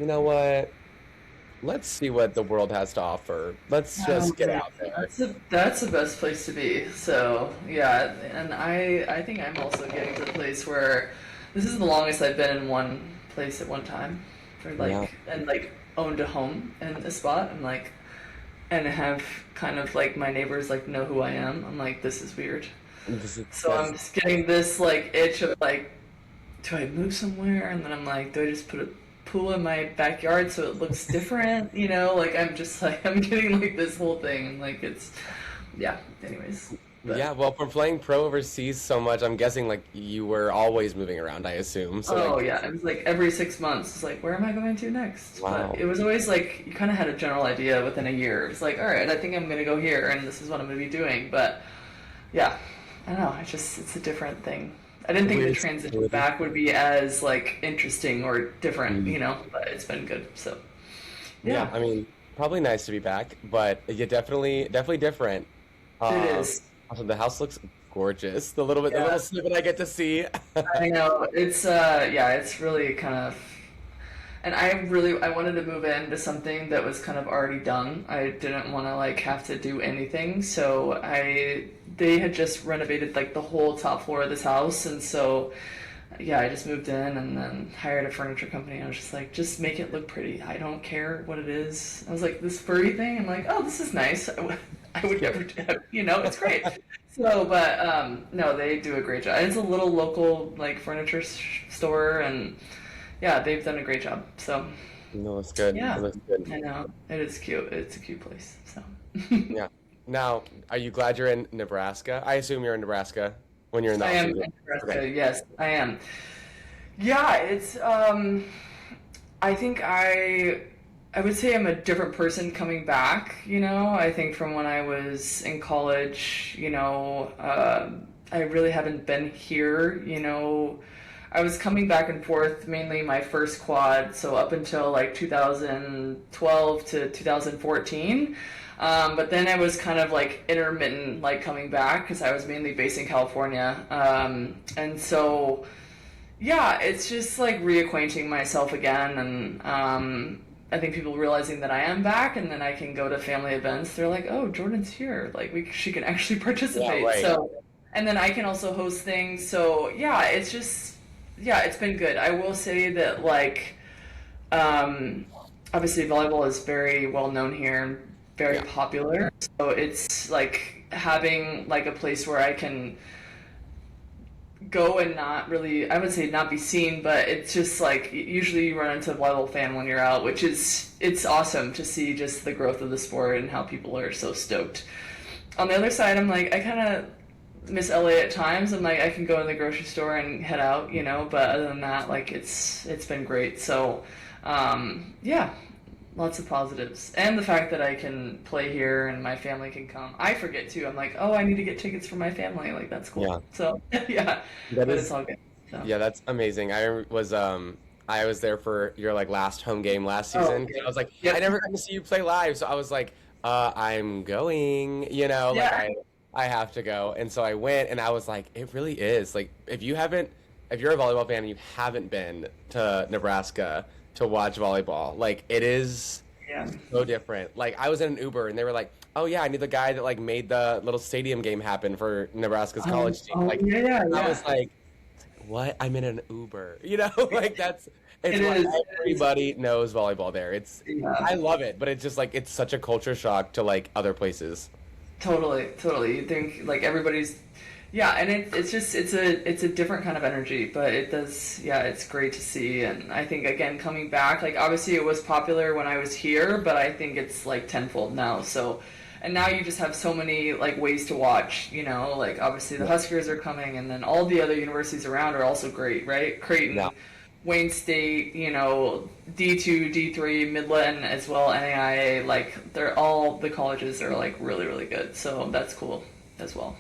you know what? Let's see what the world has to offer. Let's just get Yeah, out there. that's the best place to be. So yeah, and I think I'm also getting to the place where this is the longest I've been in one place at one time, for Yeah, like owned a home in a spot and like and have kind of like my neighbors like know who I am. I'm like, this is weird. So that's I'm just getting this like itch of like, do I move somewhere? And then I'm like, do I just put a pool in my backyard so it looks different? You know, like I'm just like I'm getting like this whole thing, and like it's yeah. Anyways, but yeah. Well, from playing pro overseas so much, I'm guessing like you were always moving around. I assume so. oh Like, yeah, it was like every 6 months. It's like, where am I going to next? But wow. it was always like you kind of had a general idea within a year. It's like, all right, I think I'm gonna go here, and this is what I'm gonna be doing. But yeah, I don't know. It's a different thing. I didn't think the Weird transition stability. back would be as like interesting or different, Mm. but it's been good. So Yeah, yeah, I mean, probably nice to be back, but yeah, definitely different. it Um, is. Also the house looks gorgeous. The little Yeah, snippet I get to see. I know. It's yeah, it's really kind of and I wanted to move into something that was kind of already done. I didn't want to like have to do anything. So I they had just renovated like the whole top floor of this house, and so yeah, I just moved in and then hired a furniture company. I was just like, just make it look pretty. I don't care what it is. I was like, this furry thing. I'm like, oh, this is nice. I would never, it's great. So, but no, they do a great job. It's a little local like furniture store, and yeah, they've done a great job. So, No, it's good. It yeah, looks good. I know it is cute. It's a cute place. So, Yeah. Now, are you glad you're in Nebraska? I assume you're in Nebraska when you're in the I off am season. in Okay. Nebraska. Yes, I am. Yeah, it's I think I would say I'm a different person coming back, I think from when I was in college, I really haven't been here. I was coming back and forth mainly my first quad, so up until like 2012 to 2014. But then I was kind of like intermittent, like coming back because I was mainly based in California. And so yeah, it's just like reacquainting myself again, and I think people realizing that I am back, and then I can go to family events. They're like, "Oh, Jordan's here! Like, she can actually Yeah, participate." right. So, and then I can also host things. So, yeah, it's just, yeah, it's been good. I will say that, like, um, obviously, volleyball is very well known here and very Yeah. popular. So it's like having like a place where I can go and not really, I would say not be seen, but it's just like usually you run into a volleyball fan when you're out, which is it's awesome to see just the growth of the sport and how people are so stoked. On the other side, I'm like I kind of miss LA at times. I'm like I can go in the grocery store and head out, but other than that, like it's been great. So yeah, lots of positives, and the fact that I can play here and my family can come. I forget too. I'm like, oh, I need to get tickets for my family. Like that's cool. Yeah. So yeah, That but it's is all good. So Yeah, that's amazing. I was there for your like last home game last oh season. yeah, I was like, I yep, never got to see you play live, so I was like, I'm going, like yeah. I have to go. And so I went and I was like, it really is. Like if you're a volleyball fan and you haven't been to Nebraska to watch volleyball, like it is Yeah. so different. Like I was in an Uber and they were like, "Oh yeah, I knew the guy that like made the little stadium game happen for Nebraska's college team." Oh Like yeah, yeah, I was yeah. like, what? I'm in an Uber. Like it's It why is. It is. everybody knows volleyball there. Yeah. I love it, but it's just like it's such a culture shock to like other places. Totally, totally. You think like everybody's, yeah, and it's a different kind of energy, but it does, yeah, it's great to see. And I think again coming back, like obviously it was popular when I was here, but I think it's like tenfold now. So, and now you just have so many like ways to watch. Like obviously the Yeah. Huskers are coming, and then all the other universities around are also great, right? Yeah. Creighton, Wayne State, D2, D3, Midland as well, NAIA, like they're all the colleges are like really, really good. So that's cool as well.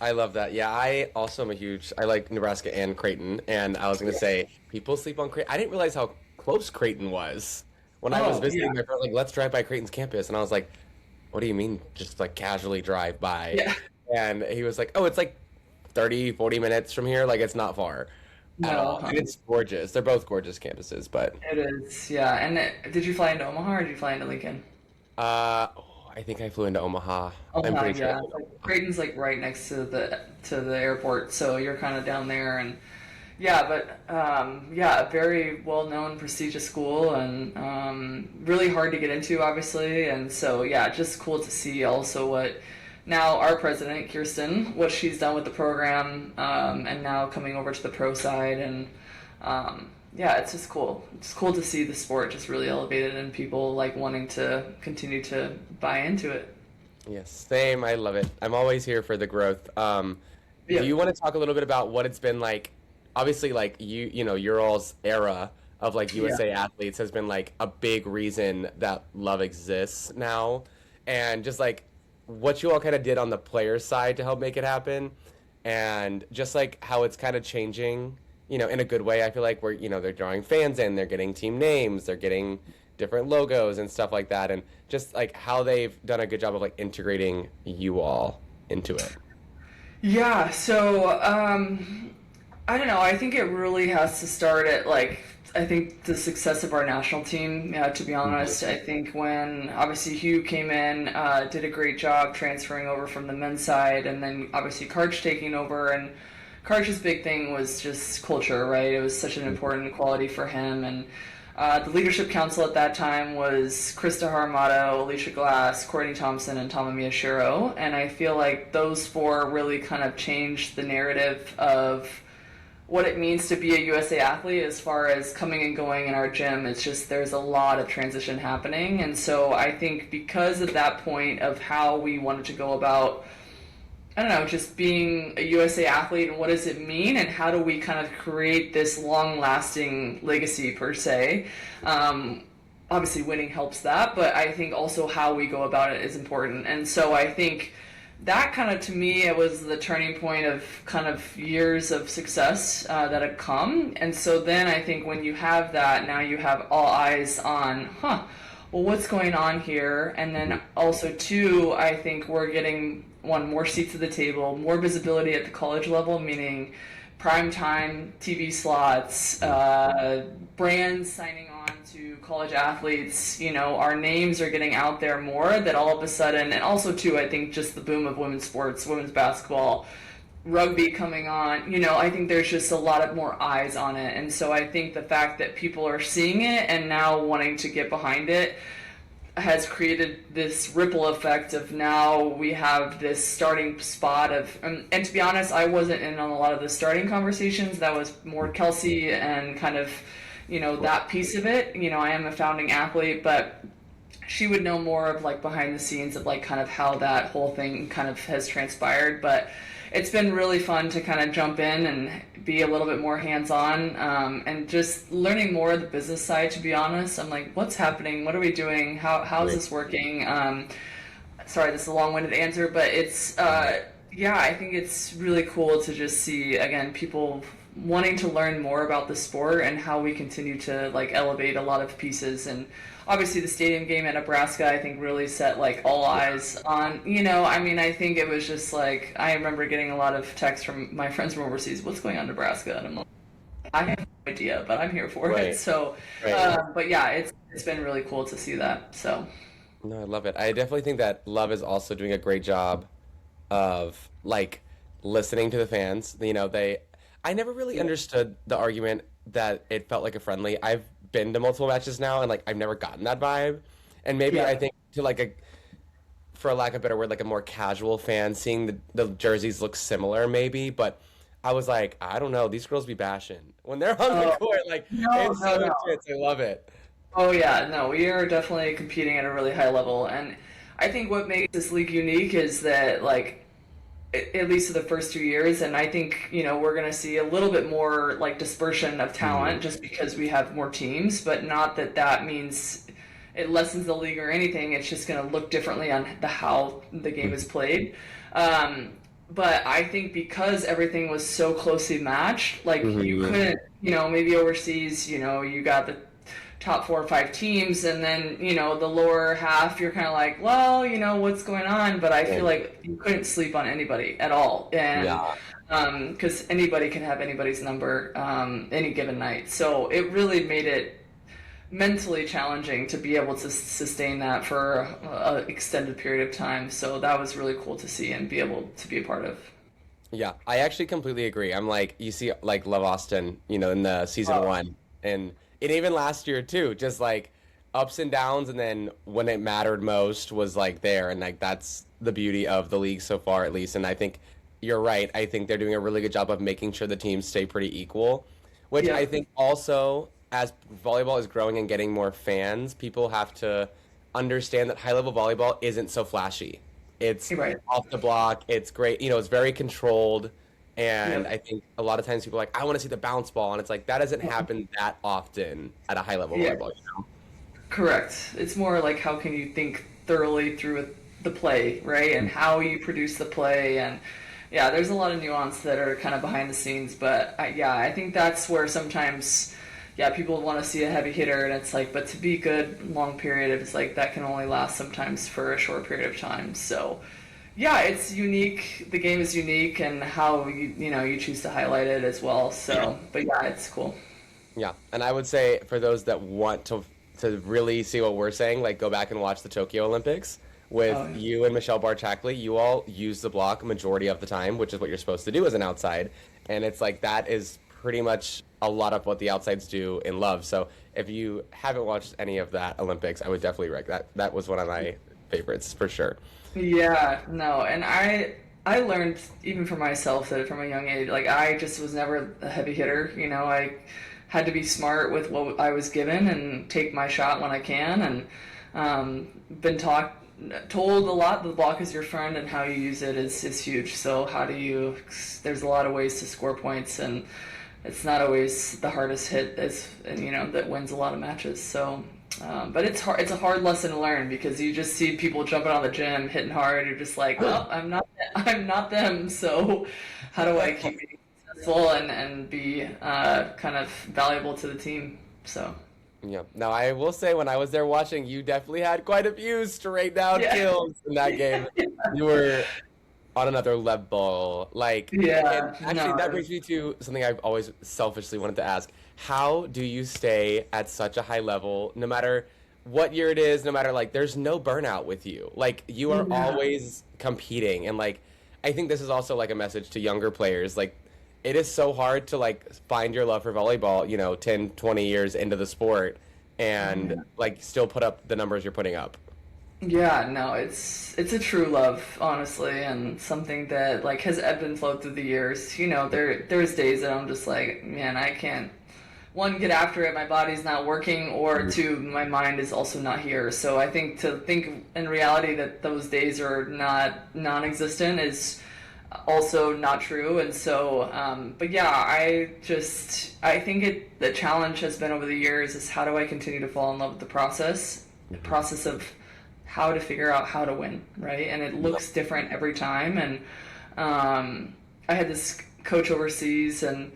I love that. Yeah, I also am I like Nebraska and Creighton, and I was gonna say people sleep on Creighton. I didn't realize how close Creighton was when I was Oh, yeah. visiting my friend. Like, let's drive by Creighton's campus, and I was like, "What do you mean, just like casually drive by?" Yeah. And he was like, "Oh, it's like 30, 40 minutes from here. Like, it's not far." at No, all. huh? And it's gorgeous. They're both gorgeous campuses, but It is, yeah. And did you fly into Omaha or did you fly into Lincoln? I think I flew into Omaha. I'm Omaha, pretty sure I yeah. flew into Like, Omaha. Creighton's like right next to the airport, so you're kind of down there, and yeah, but yeah, a very well-known, prestigious school, and really hard to get into, obviously, and so yeah, just cool to see also what now our president Kirsten, what she's done with the program, and now coming over to the pro side, and yeah, it's just cool. It's cool to see the sport just really elevated and people like wanting to continue to buy into it. Yes, same. I love it. I'm always here for the growth. Do Yeah. you want to talk a little bit about what it's been like? Obviously, like your all's era of like Yeah. USA athletes has been like a big reason that love exists now, and just like what you all kind of did on the players' side to help make it happen, and just like how it's kind of changing, in a good way. I feel like we're, they're drawing fans in, they're getting team names, they're getting different logos and stuff like that, and just like how they've done a good job of like integrating you all into it. Yeah, so I don't know. I think it really has to start at like I think the success of our national team. Yeah, to be Mhm. honest, I think when obviously Hugh came in, did a great job transferring over from the men's side, and then obviously Karch taking over. And Karch's big thing was just culture, right? It was such an important quality for him, and the leadership council at that time was Krista Haramato, Alicia Glass, Courtney Thompson, and Tama Miyashiro. And I feel like those four really kind of changed the narrative of what it means to be a USA athlete as far as coming and going in our gym. It's just there's a lot of transition happening. And so I think because of that point of how we wanted to go about, I don't know, just being a USA athlete and what does it mean and how do we kind of create this long lasting legacy per se. Obviously, winning helps that, but I think also how we go about it is important. And so I think that kind of to me it was the turning point of kind of years of success that had come. And so then I think when you have that, now you have all eyes on well, what's going on here. And then also two, I think we're getting one, more seats at the table, more visibility at the college level, meaning prime time TV slots, brands signing on to college athletes. Our names are getting out there more, that all of a sudden, and also too, I think just the boom of women's sports, women's basketball, rugby coming on. I think there's just a lot of more eyes on it. And so I think the fact that people are seeing it and now wanting to get behind it has created this ripple effect of now we have this starting spot of, and to be honest, I wasn't in on a lot of the starting conversations. That was more Kelsey and kind of, that piece of it. I am a founding athlete, but she would know more of like behind the scenes of like kind of how that whole thing kind of has transpired. But it's been really fun to kind of jump in and be a little bit more hands-on, and just learning more of the business side. To be honest, I'm like, what's happening? What are we doing? How's this working? Sorry, this is a long-winded answer, but it's yeah, I think it's really cool to just see again people wanting to learn more about the sport and how we continue to like elevate a lot of pieces. And obviously the stadium game at Nebraska, I think really set like all eyes on, I think it was just like, I remember getting a lot of texts from my friends from overseas, what's going on in Nebraska? And I'm like, I have no idea, but I'm here for it. Right. So, Right. but yeah, it's been really cool to see that. So, No, I love it. I definitely think that Love is also doing a great job of like listening to the fans. I never really yeah, understood the argument that it felt like a friendly. I've been to multiple matches now and like I've never gotten that vibe. And maybe yeah. I think to like for a lack of a better word, like a more casual fan, seeing the jerseys look similar maybe, but I was like, I don't know, these girls be bashing when they're on the Oh, court. Like no, it's so no, no. intense. I love it. Oh yeah, no, we are definitely competing at a really high level, and I think what makes this league unique is that like at least for the first 2 years, and I think we're going to see a little bit more like dispersion of Mhm. talent just because we have more teams, but not that that means it lessens the league or anything. It's just going to look differently on the how the game is played. Um, but I think because everything was so closely matched, like you Mhm. couldn't, maybe overseas, you got the top 4 or 5 teams, and then the lower half you're kind of like, well, what's going on. But I feel like you couldn't sleep on anybody at all, and Yeah. because anybody can have anybody's number any given night. So it really made it mentally challenging to be able to sustain that for an extended period of time. So that was really cool to see and be able to be a part of. Yeah, I actually completely agree. I'm like, you see, like Love Austin, in the season Oh, one, and even last year too, just like ups and downs, and then when it mattered most was like there, and like that's the beauty of the league so far, at least. And I think you're right. I think they're doing a really good job of making sure the teams stay pretty equal, which I yeah, think also as volleyball is growing and getting more fans, people have to understand that high level volleyball isn't so flashy. It's you're right. off the block. It's great. It's very controlled. And Yep. I think a lot of times people are like, I want to see the bounce ball. And it's like, that doesn't happen that often at a high level Yeah, volleyball. correct. It's more like how can you think thoroughly through the play, right? And how you produce the play. And yeah, there's a lot of nuance that are kind of behind the scenes. But yeah, I think that's where sometimes, yeah, people want to see a heavy hitter. And it's like, but to be good long period, it's like that can only last sometimes for a short period of time. So yeah, it's unique. The game is unique, and how you choose to highlight it as well. So, but yeah, it's cool. Yeah, and I would say for those that want to really see what we're saying, like go back and watch the Tokyo Olympics with Oh, yeah. you and Michelle Barchackley. You all use the block majority of the time, which is what you're supposed to do as an outside, and it's like that is pretty much a lot of what the outsides do in Love. So if you haven't watched any of that Olympics, I would definitely recommend that. That was one of my favorites for sure. Yeah, no, and I learned even for myself that from a young age, like I just was never a heavy hitter. I had to be smart with what I was given and take my shot when I can, and been told a lot the block is your friend and how you use it is huge. So how do you? There's a lot of ways to score points, and it's not always the hardest hit as that wins a lot of matches. So. But it's hard. It's a hard lesson to learn because you just see people jumping on the gym, hitting hard. You're just like, well, I'm not. I'm not them. So, how do I keep being successful and be kind of valuable to the team? So, Yeah. Now I will say when I was there watching, you definitely had quite a few straight down yeah, kills in that game. You were on another level. Like, and yeah, actually, that no, brings me to something I've always selfishly wanted to ask. How do you stay at such a high level, no matter what year it is, no matter like, there's no burnout with you? Like, you are yeah. always competing. And like, I think this is also like a message to younger players. Like, it is so hard to like find your love for volleyball, 10, 20 years into the sport and like still put up the numbers you're putting up. Yeah, no, it's a true love, honestly, and something that like has ebbed and flowed through the years. There's days that I'm just like, man, I can't one get after it, my body's not working, or two, my mind is also not here. So I think to think in reality that those days are not non-existent is also not true. And so, but yeah, I think the challenge has been over the years is how do I continue to fall in love with the process of how to figure out how to win, right? And it looks different every time. And I had this coach overseas, and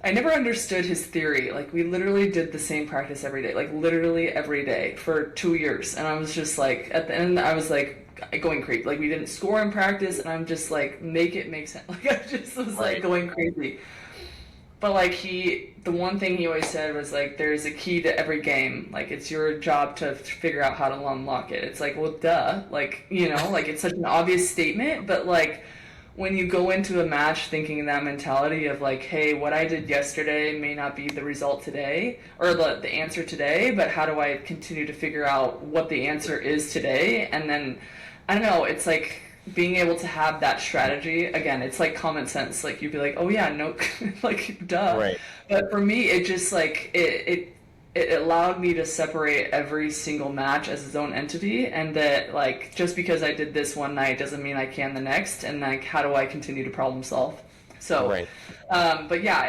I never understood his theory. Like, we literally did the same practice every day, like literally every day for 2 years. And I was just like, at the end, I was like going crazy. Like, we didn't score in practice, and I'm just like, make it make sense. Like, I just was like Right. going crazy. But like the one thing he always said was like, there's a key to every game. Like, it's your job to figure out how to unlock it. It's like, well, duh. Like, like it's such an obvious statement, but like when you go into a match thinking in that mentality of like, hey, what I did yesterday may not be the result today or the answer today, but how do I continue to figure out what the answer is today? And then I don't know, it's like being able to have that strategy again, it's like common sense. Like you'd be like, oh yeah, no, like duh. Right. But for me, it just like it allowed me to separate every single match as its own entity, and that like just because I did this one night doesn't mean I can the next, and like how do I continue to problem solve? So, Right. but yeah,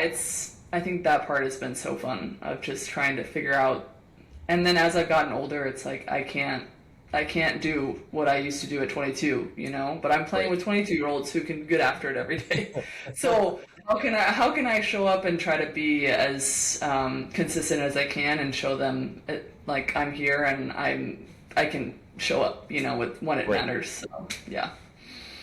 I think that part has been so fun of just trying to figure out. And then as I've gotten older, it's like I can't I can't do what I used to do at 22, you know, but I'm playing Right. with 22-year-olds who can get after it every day. So how can I show up and try to be as consistent as I can and show them like I'm here and I can show up, you know, with when it Right. matters. So yeah.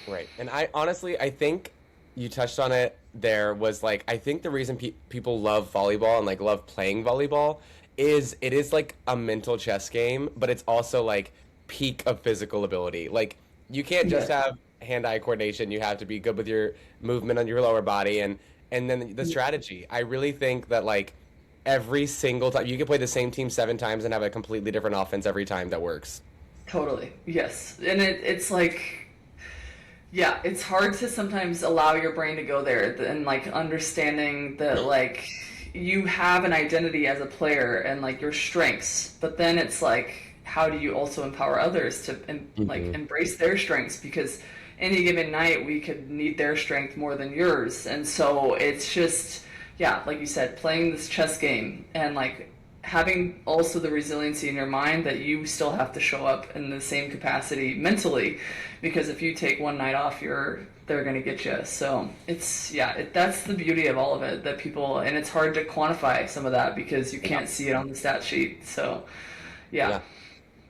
Right. And I honestly, I think you touched on it there was like, I think the reason people love volleyball and like love playing volleyball is it is like a mental chess game, but it's also like peak of physical ability. Like you can't just Yeah. have hand-eye coordination. You have to be good with your movement on your lower body and then the strategy. I really think that like every single time you can play the same team 7 times and have a completely different offense every time that works. Totally. Yes. And it's like, yeah, it's hard to sometimes allow your brain to go there and like understanding that like you have an identity as a player and like your strengths, but then it's like how do you also empower others to like Hmm. embrace their strengths because any given night we could need their strength more than yours. And so it's just yeah, like you said, playing this chess game and like having also the resiliency in your mind that you still have to show up in the same capacity mentally because if you take one night off they're going to get you. So it's yeah, that's the beauty of all of it that people and it's hard to quantify some of that because you Yeah. can't see it on the stat sheet. So yeah. Yeah.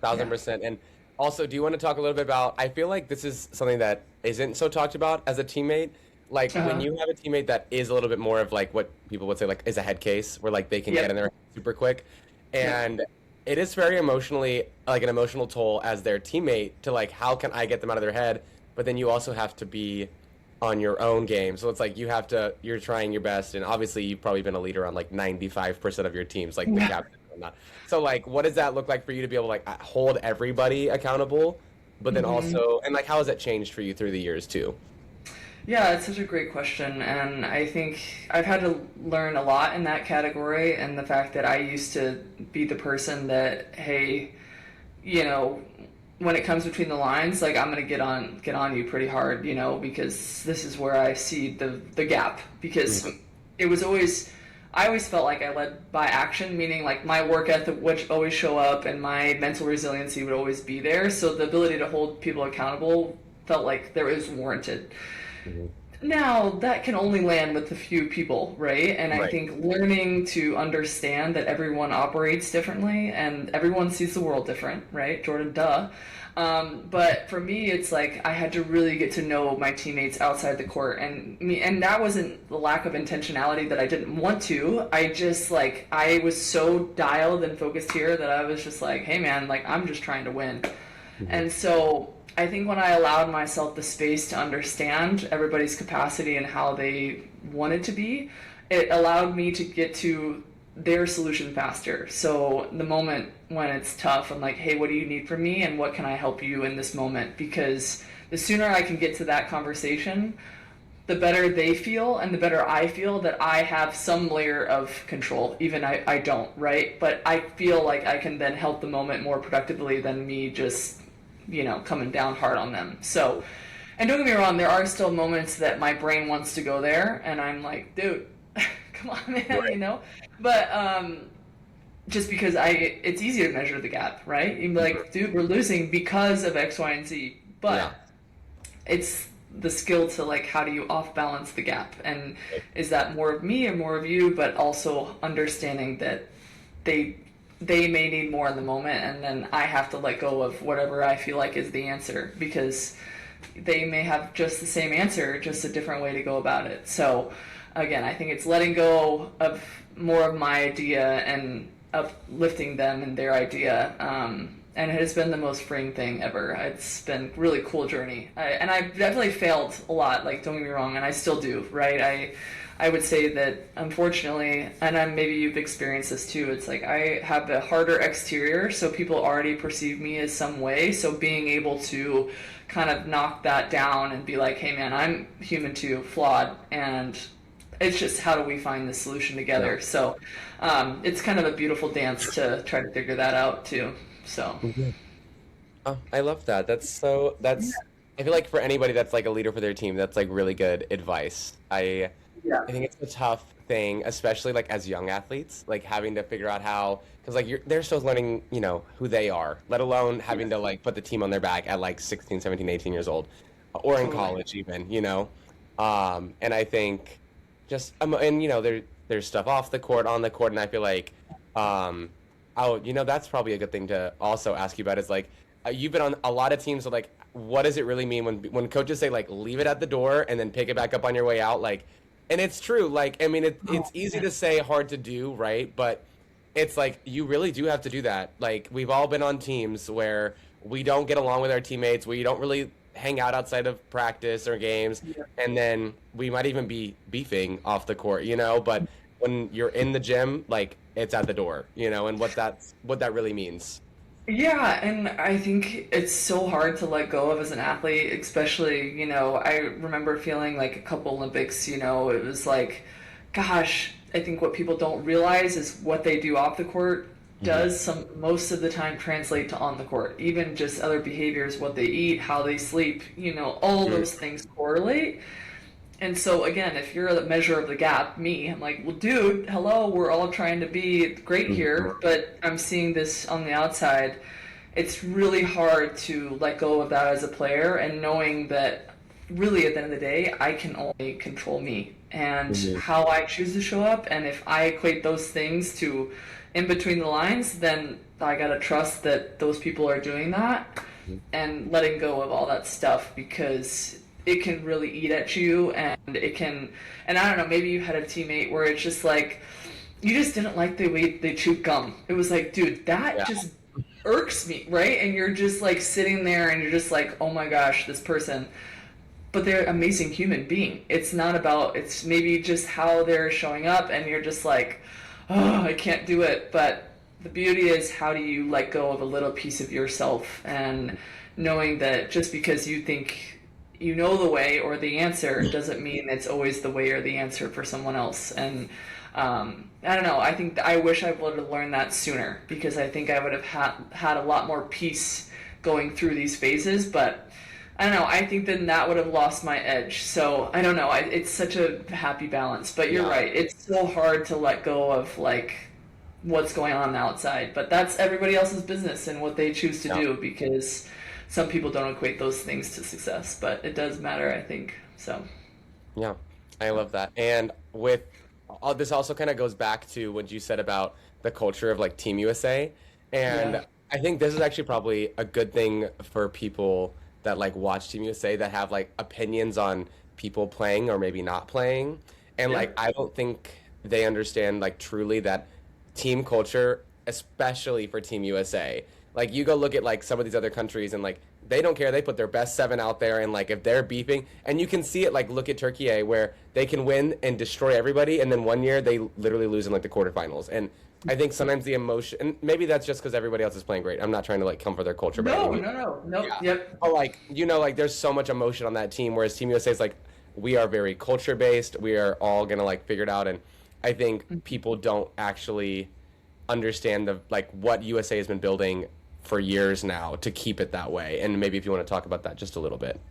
Thousand Yeah. percent. And also, do you want to talk a little bit about? I feel like this is something that isn't so talked about as a teammate. Like when Uh-huh. you have a teammate that is a little bit more of like what people would say like is a head case, where like they can get in Yep. there super quick, Yep. and it is very emotionally like an emotional toll as their teammate to like how can I get them out of their head, but then you also have to be on your own game. So it's like you're trying your best, and obviously you've probably been a leader on like 95% of your teams, like the Yeah. captain and whatnot. So like, what does that look like for you to be able to like hold everybody accountable, but then Mhm. also, and like, how has that changed for you through the years too? Yeah, it's such a great question, and I think I've had to learn a lot in that category, and the fact that I used to be the person that, hey, you know, when it comes between the lines, like I'm gonna get on you pretty hard, you know, because this is where I see the gap. Because Mhm. it was always, I always felt like I led by action, meaning like my work ethic would always show up, and my mental resiliency would always be there. So the ability to hold people accountable felt like there was warranted. Mhm. Now, that can only land with a few people, right? And I Right. think learning to understand that everyone operates differently and everyone sees the world different, right? Jordan, duh. But for me, it's like I had to really get to know my teammates outside the court, and that wasn't the lack of intentionality that I didn't want to. I just like I was so dialed and focused here that I was just like, hey man, like I'm just trying to win. Mhm. And so I think when I allowed myself the space to understand everybody's capacity and how they wanted to be, it allowed me to get to their solution faster. So the moment when it's tough, I'm like, hey, what do you need from me? And what can I help you in this moment? Because the sooner I can get to that conversation, the better they feel and the better I feel that I have some layer of control. Even I don't, right? But I feel like I can then help the moment more productively than me just, coming down hard on them. So, and don't get me wrong, there are still moments that my brain wants to go there and I'm like, dude, come on, man, Right. But just because it's easy to measure the gap, right? You'd be Mhm. like, dude, we're losing because of X, Y, and Z. But Yeah. it's the skill to like how do you off balance the gap and Right. is that more of me or more of you, but also understanding that they they may need more in the moment and then I have to let go of whatever I feel like is the answer because they may have just the same answer, just a different way to go about it. So again, I think it's letting go of more of my idea and uplifting them and their idea. And it has been the most freeing thing ever. It's been a really cool journey. And I've definitely failed a lot, like don't get me wrong, and I still do, right? I would say that unfortunately, and maybe you've experienced this too, it's like I have a harder exterior, so people already perceive me as some way. So being able to kind of knock that down and be like, hey man, I'm human too, flawed, and it's just how do we find the solution Yeah. together. So it's kind of a beautiful dance to try to figure that out too. So Mhm. Oh, I love that. I feel like for anybody that's like a leader for their team, that's like really good advice. yeah. I think it's a tough thing, especially like as young athletes, like having to figure out how, because like they're still learning, who they are, let alone having to like put the team on their back at like 16, 17, 18 years old, or in Totally. college even. And I think just and there's stuff off the court, on the court, and I feel like um that's probably a good thing to also ask you about is like you've been on a lot of teams, so like what does it really mean when coaches say like leave it at the door and then pick it back up on your way out, like, and it's true, like, I mean, it's easy to say, hard to do, right? But it's like you really do have to do that. Like we've all been on teams where we don't get along with our teammates, we don't really hang out outside of practice or games, and then we might even be beefing off the court, but when you're in the gym, like it's at the door, and what that really means. Yeah, and I think it's so hard to let go of as an athlete, especially, I remember feeling like a couple Olympics, it was like, gosh, I think what people don't realize is what they do off the court Hmm. does most of the time translate to on the court. Even just other behaviors, what they eat, how they sleep, all those things correlate. And so again, if you're the measure of the gap, me, I'm like, well, dude, hello, we're all trying to be great here, but I'm seeing this on the outside. It's really hard to let go of that as a player and knowing that really at the end of the day, I can only control me and Hmm. how I choose to show up. And if I equate those things to in between the lines, then I gotta trust that those people are doing that and letting go of all that stuff because it can really eat at you and it can, and I don't know, maybe you had a teammate where it's just like you just didn't like the way they chewed gum. It was like, dude, that Yeah. just irks me, right? And you're just like sitting there and you're just like, oh my gosh, this person, but they're an amazing human being. It's not about, it's maybe just how they're showing up and you're just like, oh, I can't do it. But the beauty is, how do you let go of a little piece of yourself and knowing that just because you think you know the way or the answer doesn't mean it's always the way or the answer for someone else. And I don't know. I think I wish I would have learned that sooner because I think I would have had a lot more peace going through these phases. But I don't know. I think then that would have lost my edge. So I don't know. It's such a happy balance. But you're Yeah. right. It's so hard to let go of like what's going on outside. But that's everybody else's business and what they choose to Yeah. do because some people don't equate those things to success. But it does matter, I think. So Yeah, I love that. And with this also kind of goes back to what you said about the culture of like Team USA. yeah, And I think this is actually probably a good thing for people that like watch Team USA that have like opinions on people playing or maybe not playing. And yeah, like I don't think they understand like truly that team culture, especially for Team USA. Like you go look at like some of these other countries and like they don't care. They put their best seven out there and like if they're beefing and you can see it like look at Turkey where they can win and destroy everybody and then one year they literally lose in like the quarterfinals. And I think sometimes the emotion and maybe that's just because everybody else is playing great. I'm not trying to like come for their culture by any no, means. no, no, no. Yeah. Yep. But like like there's so much emotion on that team, whereas Team USA is like we are very culture based. We are all gonna like figure it out, and I think people don't actually understand the like what USA has been building for years now to keep it that way. And maybe if you want to talk about that just a little bit.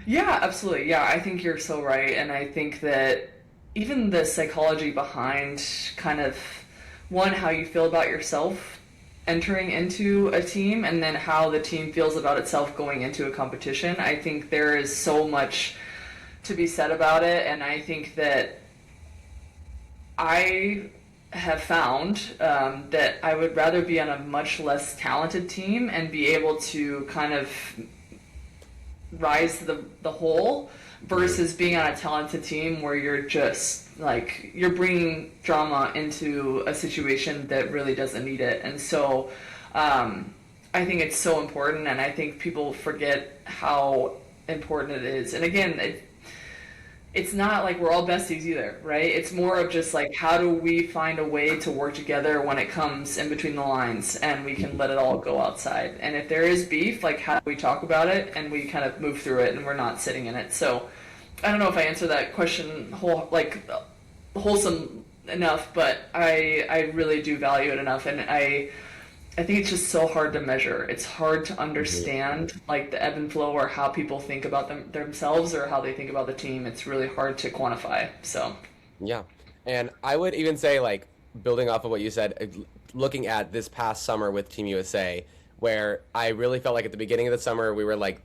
Yeah, absolutely. Yeah, I think you're so right. And I think that even the psychology behind kind of one, how you feel about yourself entering into a team, and then how the team feels about itself going into a competition. I think there is so much to be said about it. And I think that I have found that I would rather be on a much less talented team and be able to kind of rise to the whole Hmm. versus being on a talented team where you're just like you're bringing drama into a situation that really doesn't need it. And so I think it's so important, and I think people forget how important it is. And again, it's not like we're all besties either, right? It's more of just like how do we find a way to work together when it comes in between the lines and we can let it all go outside. And if there is beef, like how do we talk about it and we kind of move through it and we're not sitting in it. So I don't know if I answer that question wholesome enough, but I really do value it enough, and I think it's just so hard to measure. It's hard to understand like the ebb and flow or how people think about themselves or how they think about the team. It's really hard to quantify. So Yeah. And I would even say, like, building off of what you said, looking at this past summer with Team USA, where I really felt like at the beginning of the summer we were like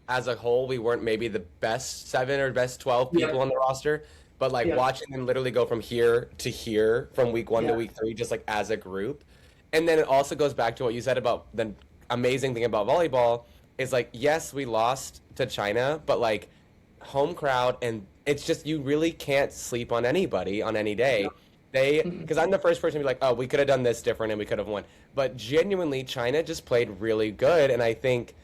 as a whole we weren't maybe the best 7 or best 12 people Yep. on the roster, but like Yep. watching them literally go from here to here from week 1 to Yeah. week 3 just like as a group. And then it also goes back to what you said about the amazing thing about volleyball is like yes, we lost to China, but like home crowd, and it's just you really can't sleep on anybody on any day. They because I'm the first person to be like, oh, we could have done this different and we could have won. But genuinely, China just played really good, and I think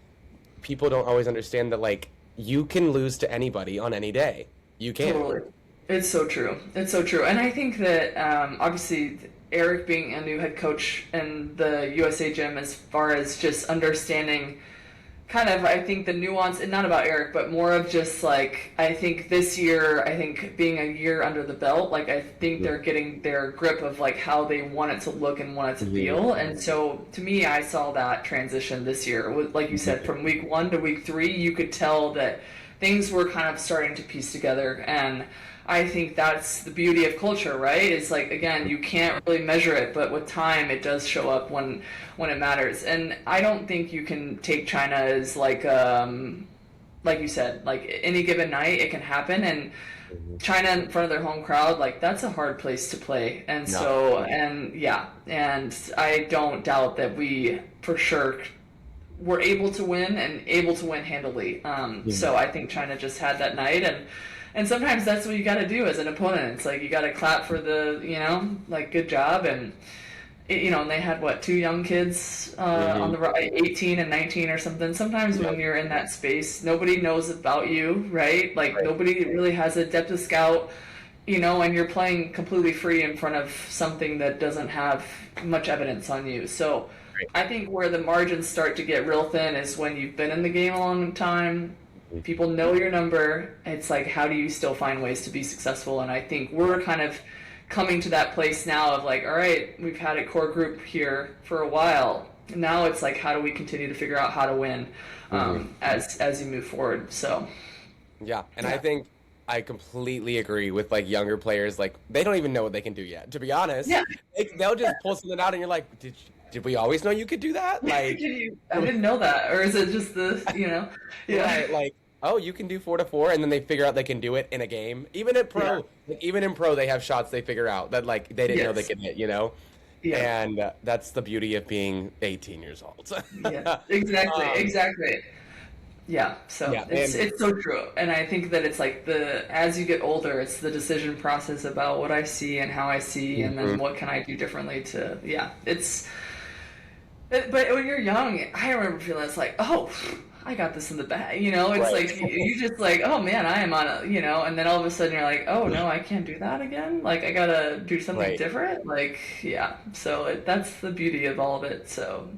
people don't always understand that like you can lose to anybody on any day. You can. Totally. It's so true. It's so true. And I think that obviously Eric being a new head coach in the USA gym, as far as just understanding kind of, I think the nuance, and not about Eric, but more of just like, I think this year, I think being a year under the belt, like I think they're getting their grip of like how they want it to look and want it to feel. And so to me, I saw that transition this year. Like you said, from week 1 to week 3, you could tell that things were kind of starting to piece together. And I think that's the beauty of culture, right? It's like, again, you can't really measure it, but with time, it does show up when it matters. And I don't think you can take China as like you said, like any given night, it can happen. And China in front of their home crowd, like that's a hard place to play. And No. so, and yeah, and I don't doubt that we for sure were able to win and able to win handily. So I think China just had that night, and sometimes that's what you got to do as an opponent. It's like you got to clap for the, like good job. And and they had what, 2 young kids on the right, 18 and 19 or something. Sometimes when you're in that space, nobody knows about you, right? Like nobody really has a depth of scout, and you're playing completely free in front of something that doesn't have much evidence on you. So I think where the margins start to get real thin is when you've been in the game a long time. People know your number. It's like, how do you still find ways to be successful? And I think we're kind of coming to that place now of like, all right, we've had a core group here for a while. Now it's like, how do we continue to figure out how to win as you move forward? So Yeah, and I think I completely agree with like younger players. Like they don't even know what they can do yet. To be honest, yeah. they'll just pull something out, and you're like, did we always know you could do that? Like, I didn't know that. Or is it just yeah. right, like, oh, you can do 4 to 4, and then they figure out they can do it in a game. Even at pro, even in pro, they have shots they figure out that like they didn't know they could hit. Yeah. And that's the beauty of being 18 years old. Yeah, exactly, exactly. Yeah, so Yeah, it's so true. And I think that it's like as you get older, it's the decision process about what I see and how I see, and then what can I do differently to, but when you're young, I remember feeling it's like, oh, I got this in the bag. It's like you just like, oh man, I am on and then all of a sudden you're like, oh no, I can't do that again. Like I gotta do something different. Like, yeah. So that's the beauty of all of it. So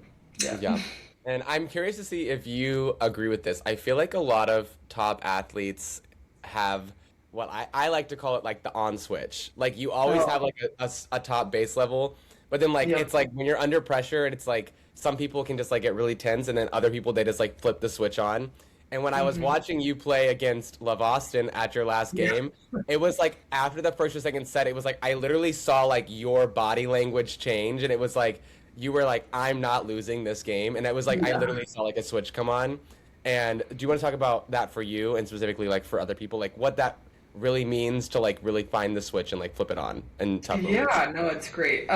yeah. Yeah. And I'm curious to see if you agree with this. I feel like a lot of top athletes have what I like to call it like the on switch. Like you always have like a top base level, but then like it's like when you're under pressure and it's like some people can just like get really tense, and then other people they just like flip the switch on. And when I was watching you play against Love Austin at your last game, it was like after the first or second set, it was like I literally saw like your body language change, and it was like you were like, I'm not losing this game. And it was like I literally saw like a switch come on. And do you want to talk about that for you, and specifically like for other people, like what that really means to like really find the switch and like flip it on in tough moments? Yeah, no, it's great.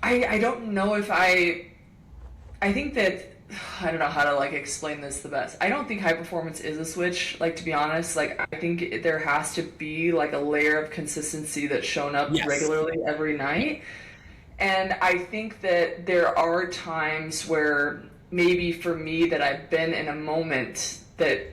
I don't know if I think that I don't know how to like explain this the best. I don't think high performance is a switch, like to be honest. Like I think there has to be like a layer of consistency that's shown up regularly every night. And I think that there are times where maybe for me that I've been in a moment that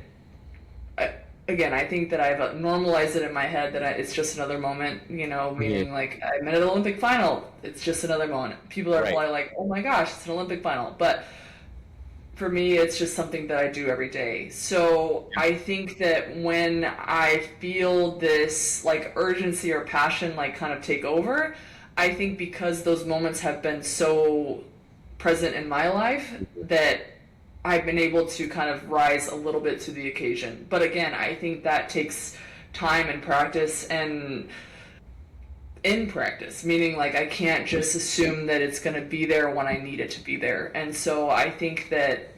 again, I think that I've normalized it in my head that it's just another moment, meaning like I'm at an Olympic final. It's just another moment. People are probably like, oh my gosh, it's an Olympic final. But for me, it's just something that I do every day. So I think that when I feel this like urgency or passion like kind of take over, I think because those moments have been so present in my life that I've been able to kind of rise a little bit to the occasion. But again, I think that takes time and practice, and in practice, meaning like I can't just assume that it's going to be there when I need it to be there. And so I think that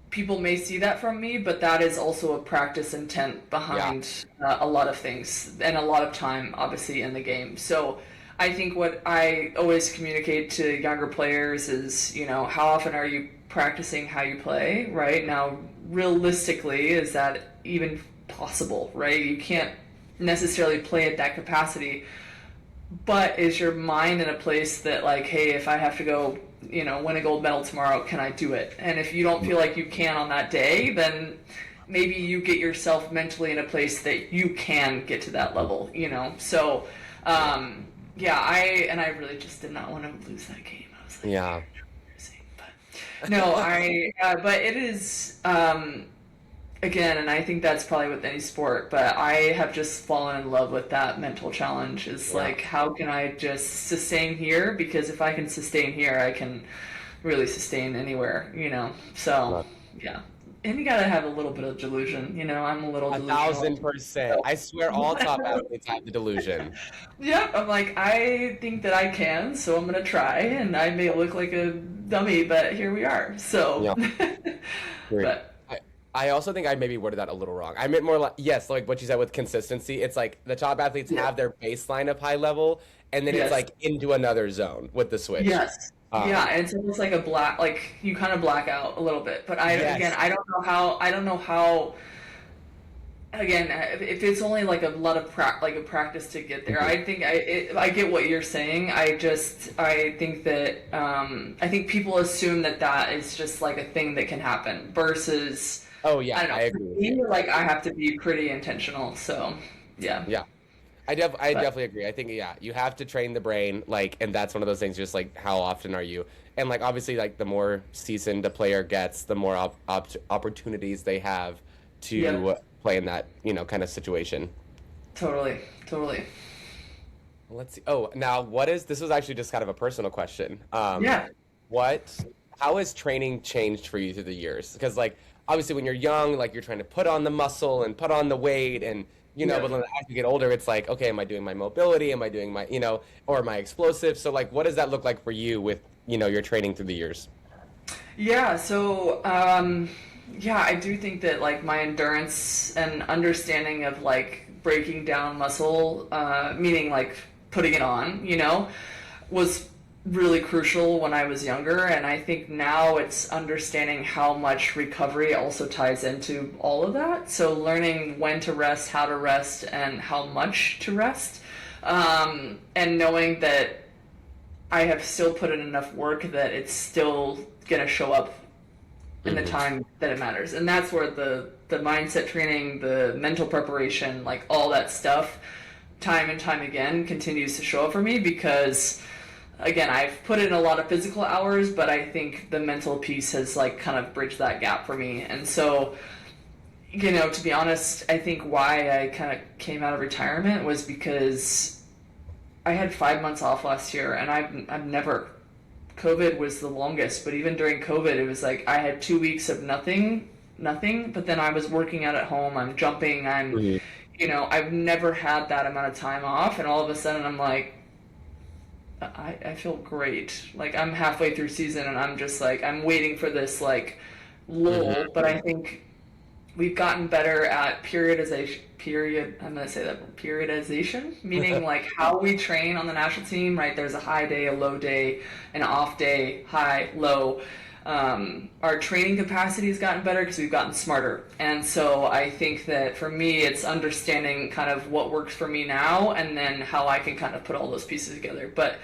people may see that from me, but that is also a practice intent Yeah. behind a lot of things and a lot of time, obviously, in the game. So I think what I always communicate to younger players is, how often are you practicing how you play, right? Now, realistically, is that even possible, right? You can't necessarily play at that capacity, but is your mind in a place that, like, hey, if I have to go, win a gold medal tomorrow, can I do it? And if you don't feel like you can on that day, then maybe you get yourself mentally in a place that you can get to that level. So, yeah, I really just did not want to lose that game. I was like, Yeah. but no, but it is, again, and I think that's probably with any sport, but I have just fallen in love with that mental challenge. Is Yeah. like, how can I just sustain here? Because if I can sustain here, I can really sustain anywhere. So, Love yeah. And you gotta have a little bit of delusion, I'm a little it. delusional. 1,000%. I swear all top athletes have the delusion. Yeah, I'm like, I think that I can, so I'm gonna try, and I may look like a dummy, but here we are. So, Yeah. Great. but I also think I maybe worded that a little wrong. I meant more like, yes, like what you said with consistency. It's like the top athletes yeah, have their baseline of high level, and then it's yes. like into another zone with the switch. Yes. Yeah, Um, and it's almost like like you kind of black out a little bit. But again, yes. I don't know how, again, if it's only like a lot of like a practice to get there. Mhm. I get what you're saying. I think that, I think people assume that that is just like a thing that can happen versus, Oh I yeah, don't know, I for agree with you. me, like I have to be pretty intentional. So, yeah. Yeah. I But definitely agree. I think yeah, you have to train the brain, like, and that's one of those things. Just like how often are you? And like obviously, like the more seasoned a player gets, the more opportunities they have yep, to play in that kind of situation. totally, totally. Let's see. Oh, now this was actually just kind of a personal question. Yeah. What how has training changed for you through the years? Because like obviously when you're young, like you're trying to put on the muscle and put on the weight and but Yep. then as you get older, it's like, okay, am I doing my mobility? Am I doing my, or my explosive? So like what does that look like for you with, your training through the years? Yeah, so yeah, I do think that like my endurance and understanding of like breaking down muscle, meaning like putting it on, was really crucial when I was younger. And I think now it's understanding how much recovery also ties into all of that. So learning when to rest, how to rest, and how much to rest. And knowing that I have still put in enough work that it's still gonna show up in the Hmm. time that it matters. And that's where the mindset training, the mental preparation, like all that stuff, time and time again continues to show up for me because again, I've put in a lot of physical hours, but I think the mental piece has like kind of bridged that gap for me. And so, to be honest, I think why I kind of came out of retirement was because I had 5 months off last year, and I've never. COVID was the longest, but even during COVID, it was like I had 2 weeks of nothing, nothing. But then I was working out at home. I'm jumping. Hmm. I've never had that amount of time off, and all of a sudden I'm like, I feel great. Like I'm halfway through season, and I'm just like I'm waiting for this like lull. Hmm. But I think we've gotten better at periodization. I'm gonna say that periodization, meaning like how we train on the national team. Right, there's a high day, a low day, an off day, high, low. Our training capacity has gotten better because we've gotten smarter, and so I think that for me, it's understanding kind of what works for me now, and then how I can kind of put all those pieces together. But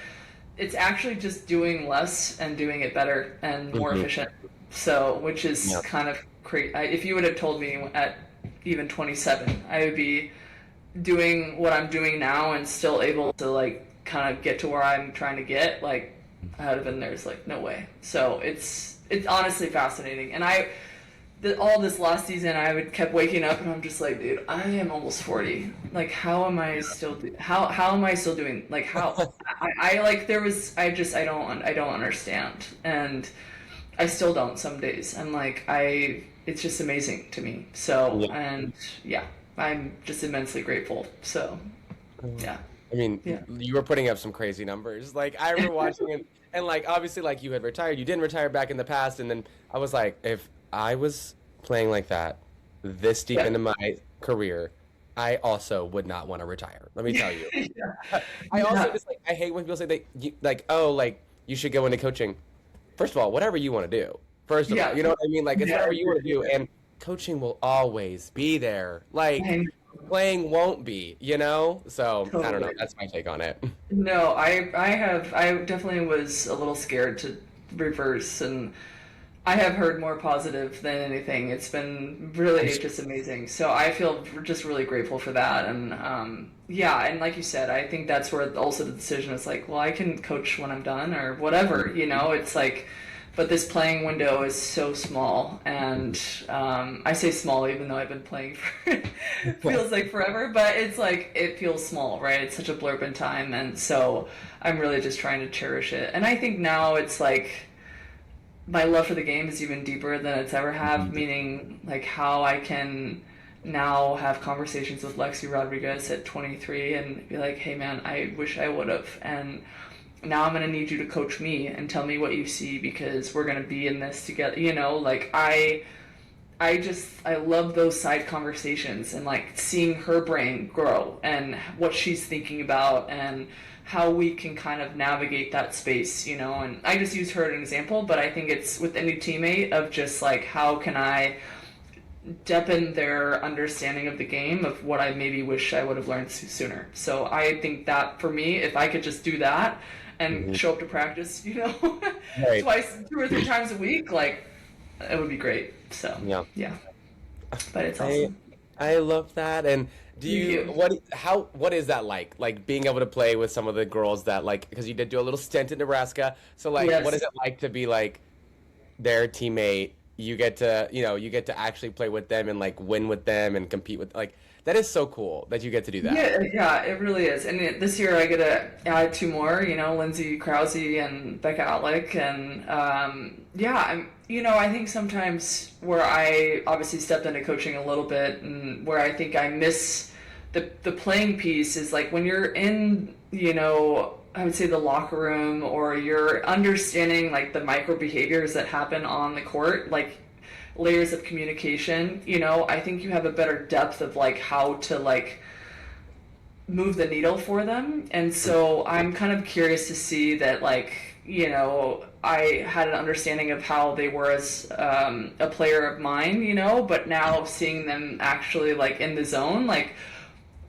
it's actually just doing less and doing it better and more Hmm. efficient. So, which is Yeah. kind of crazy. If you would have told me at even 27, I would be doing what I'm doing now and still able to like kind of get to where I'm trying to get. Like, I would have been there's like no way. So it's honestly fascinating. And all this last season, I would kept waking up and I'm just like, dude, I am almost 40. Like, how am I still how am I still doing like how I like there was I don't understand and I still don't some days. I'm like it's just amazing to me. So Yeah. and yeah, I'm just immensely grateful. So yeah. I mean, Yeah. you were putting up some crazy numbers. Like I remember watching it, and like obviously, like you had retired, you didn't retire back in the past, and then I was like, if I was playing like that this deep Yeah. into my career, I also would not want to retire. Let me tell you. I also Yeah. just like I hate when people say like oh like you should go into coaching. First of all, whatever you want to do. First of all, Yeah. you know what I mean? Like it's Yeah. whatever you want to do, and coaching will always be there. Like I playing won't be, you know? So I don't know. totally. That's my take on it. No, I definitely was a little scared to reverse, and I have heard more positive than anything. It's been really just amazing. So I feel just really grateful for that. And yeah, and like you said, I think that's where also the decision is like, well, I can coach when I'm done or whatever, you know, it's like, but this playing window is so small. And I say small even though I've been playing for, feels like forever, but it's like, it feels small, right? It's such a blurb in time. And so I'm really just trying to cherish it. And I think now it's like, my love for the game is even deeper than it's ever have, meaning like how I can now have conversations with Lexi Rodriguez at 23 and be like, hey man, I wish I would have. And now I'm going to need you to coach me and tell me what you see because we're going to be in this together. You know, like I love those side conversations and like seeing her brain grow and what she's thinking about and how we can kind of navigate that space, you know. And I just use her as an example, but I think it's with any teammate of just like how can I deepen their understanding of the game of what I maybe wish I would have learned sooner. So I think that for me, if I could just do that and show up to practice, you know, Right. twice, 2 or 3 times a week, like it would be great. So Yeah. yeah, but it's I awesome. I love that. And do Thank you you. what is that like? Like being able to play with some of the girls that like because you did do a little stint in Nebraska. So like what is Yes. it like to be like their teammate? You get to, you get to actually play with them and like win with them and compete with like that is so cool that you get to do that. Yeah, yeah, it really is. And this year I get to add two more, you know, Lindsay Krause and Becca Outlick. And yeah, I think sometimes where I obviously stepped into coaching a little bit and where I think I miss the playing piece is like when you're in, I would say the locker room or you're understanding like the micro behaviors that happen on the court, like layers of communication, I think you have a better depth of like how to like move the needle for them. And so I'm kind of curious to see that like, I had an understanding of how they were as a player of mine, but now seeing them actually like in the zone, like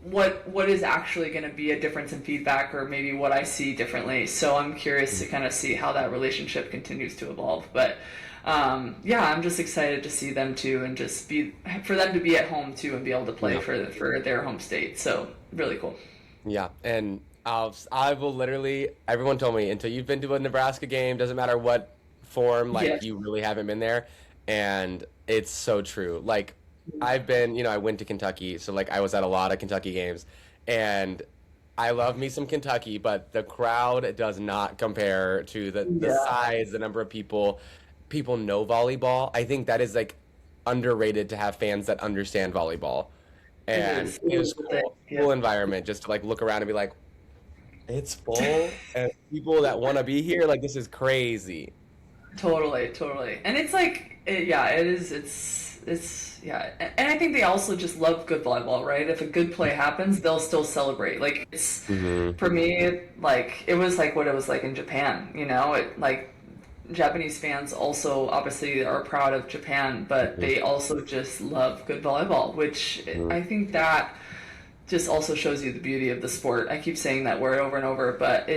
what is actually going to be a difference in feedback or maybe what I see differently. So I'm curious to kind of see how that relationship continues to evolve. But yeah, I'm just excited to see them too and just be for them to be at home too and be able to play Yeah. for their home state. So really cool. Yeah, and I will literally. Everyone told me until you've been to a Nebraska game, doesn't matter what form, like Yes. you really haven't been there, and it's so true. Like I've been, I went to Kentucky, so like I was at a lot of Kentucky games, and I love me some Kentucky, but the crowd does not compare to the Yeah, size, the number of people. People know volleyball. I think that is like underrated to have fans that understand volleyball, it and is. It it is was the thing. cool, Yeah, cool environment just to like look around and be like it's full and people that want to be here. Like this is crazy. totally, totally. And it's like, yeah, it is. Yeah. And I think they also just love good volleyball, right? If a good play happens, they'll still celebrate. Like it's Hmm. for me, like it was like what it was like in Japan. It like Japanese fans also obviously are proud of Japan, but they also just love good volleyball, which Hmm. I think that just also shows you the beauty of the sport. I keep saying that word over and over, but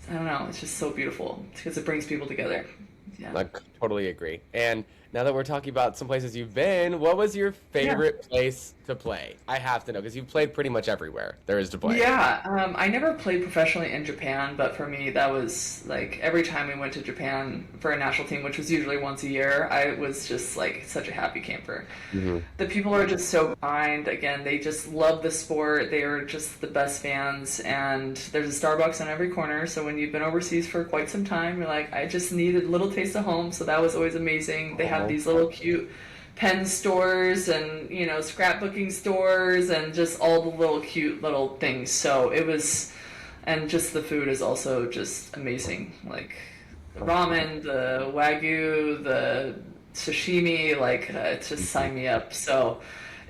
I don't know, it's just so beautiful because it brings people together. Yeah. I totally agree. And now that we're talking about some places you've been, what was your Yeah. favorite place to play? I have to know because you've played pretty much everywhere there is to play. Yeah, I never played professionally in Japan, but for me, that was like every time we went to Japan for a national team, which was usually once a year, I was just like such a happy camper. Hmm. The people are just so kind. Again, they just love the sport. They are just the best fans. And there's a Starbucks on every corner. So when you've been overseas for quite some time, you're like, I just needed a little taste of home. So that was always amazing. They have these little cute pen stores and, scrapbooking stores and just all the little cute little things. So it was, and just the food is also just amazing. Like ramen, the wagyu, the sashimi, like it just signed me up. So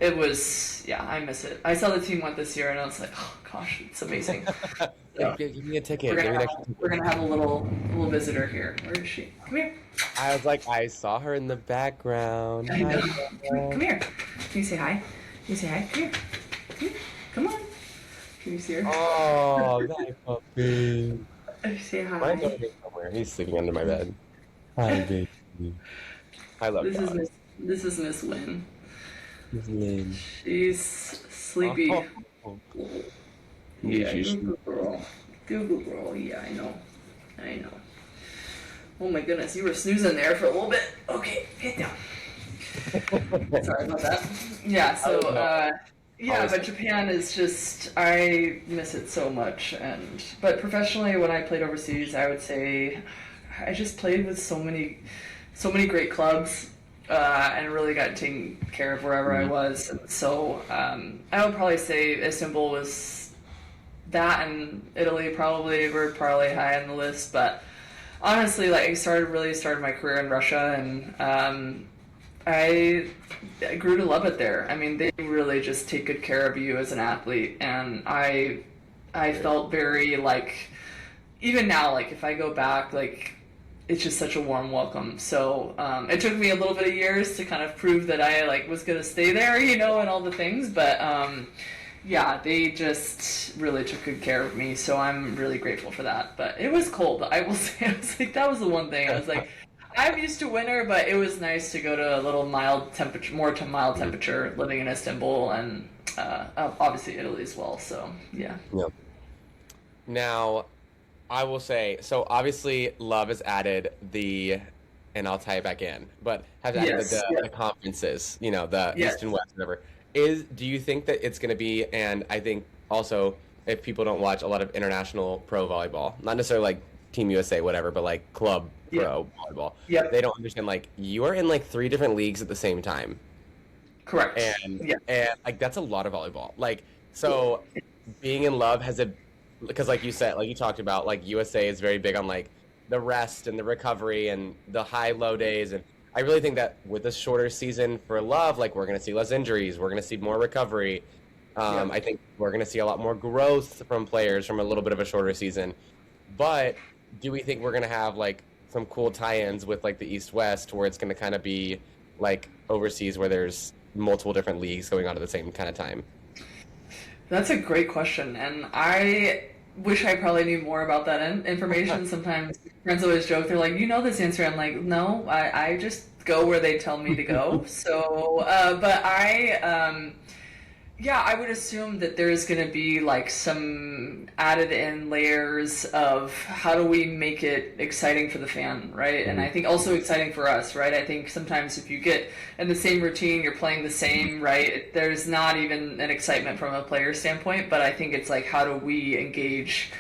it was, yeah, I miss it. I saw the team went this year and I was like, oh gosh, it's amazing. So, Give me a ticket. we're gonna have a little visitor here. Where is she? Come here. I was like, I saw her in the background. I know. Come here. Can you say hi? Can you say hi? Come here. Come here. Come on. Can you see her? Oh, that puppy. Say hi. Mine's over here somewhere. He's sleeping under my bed. Hi, baby. I love dogs. This is Miss Lynn. Miss Lynn. She's sleepy. Oh. Yeah, Google girl. Google girl. Yeah, I know. Oh my goodness, you were snoozing there for a little bit. Okay, get down. Sorry about that. Yeah, so but Japan is just, I miss it so much. But professionally, when I played overseas, I would say I just played with so many great clubs, and really got taken care of wherever I was. And so I would probably say Istanbul was that, and Italy probably were probably high on the list. But honestly, like I started my career in Russia, and I grew to love it there. I mean, they really just take good care of you as an athlete, and I felt very like, even now, like if I go back, like it's just such a warm welcome. So it took me a little bit of years to kind of prove that I like was gonna stay there, and all the things, but yeah, they just really took good care of me, so I'm really grateful for that. But it was cold, I will say. I was like, that was the one thing. I was like, I'm used to winter, but it was nice to go to a little mild temperature, living in Istanbul, and obviously Italy as well. So yeah. Yep. Now, I will say, so obviously Love has added and I'll tie it back in, but has added the conferences, the East and West, whatever. Do you think that it's going to be, and I think also if people don't watch a lot of international pro volleyball, not necessarily like Team USA, whatever, but like club pro volleyball, they don't understand, like you are in like 3 different leagues at the same time. Correct. And like that's a lot of volleyball. Like, so being in Love because like you said, like you talked about, like USA is very big on like the rest and the recovery and the high-low days, and I really think that with a shorter season for Love, like we're going to see less injuries, we're going to see more recovery. I think we're going to see a lot more growth from players from a little bit of a shorter season. But do we think we're going to have like some cool tie-ins with like the East-West, where it's going to kind of be like overseas where there's multiple different leagues going on at the same kind of time? That's a great question, and I wish I probably knew more about that information. Sometimes friends always joke, they're like, this answer. I'm like, no, I just go where they tell me to go. So, but I would assume that there's going to be like some added in layers of how do we make it exciting for the fan, right? And I think also exciting for us, right? I think sometimes if you get in the same routine, you're playing the same, right? There's not even an excitement from a player standpoint, but I think it's like, how do we engage,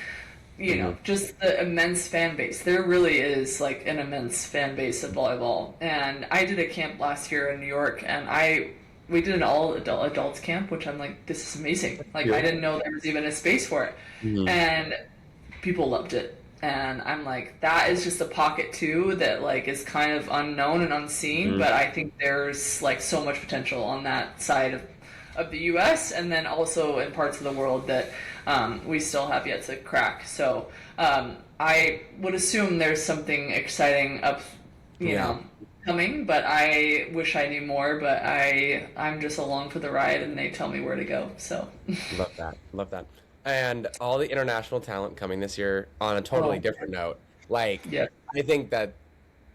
just the immense fan base. There really is like an immense fan base of volleyball. And I did a camp last year in New York, and we did an all adults camp, which I'm like, this is amazing. Like, I didn't know there was even a space for it. And people loved it. And I'm like, that is just a pocket too that like is kind of unknown and unseen, but I think there's like so much potential on that side of the US, and then also in parts of the world that we still have yet to crack. So I would assume there's something exciting up, coming, but I wish I knew more, but I'm just along for the ride, and they tell me where to go. So love that. And all the international talent coming this year on a totally different note. Like, I think that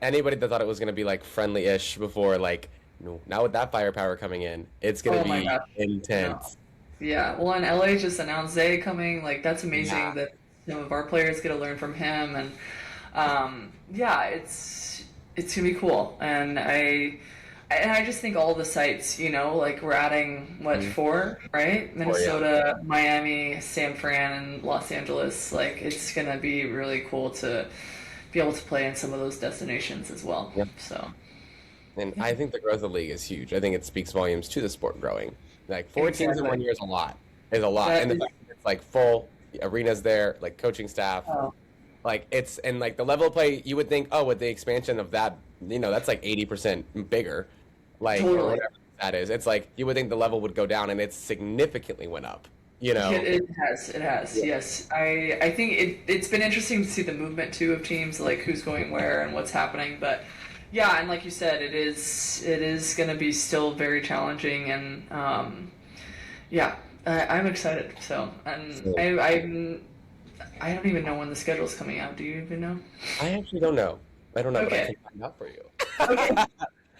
anybody that thought it was going to be like friendly-ish before, like, now with that firepower coming in, it's going to be intense. Yeah, well, and LA just announced Zay coming. Like, that's amazing that some of our players get to learn from him, and it's gonna be cool. And I just think all the sites, like we're adding 4, right? Minnesota, Miami, San Fran, and Los Angeles. Like, it's gonna be really cool to be able to play in some of those destinations as well. So And I think the growth of the league is huge. I think it speaks volumes to the sport growing. Like four teams in Exactly. 1 year is a lot. Is a lot. That And the is, fact that it's like full arenas there, like coaching staff, oh, like it's and like the level of play, you would think, oh, with the expansion of that, that's like 80% bigger, like or totally. whatever that is. It's like you would think the level would go down, and it significantly went up. You know? It has, Yeah. yes. I think it's been interesting to see the movement too of teams, like who's going where and what's happening. But yeah, and like you said, it is going to be still very challenging, and yeah, I'm excited. So, and So I don't even know when the schedule's coming out. Do you even know? I actually don't know. I don't know, but I Okay, can find out for you. okay.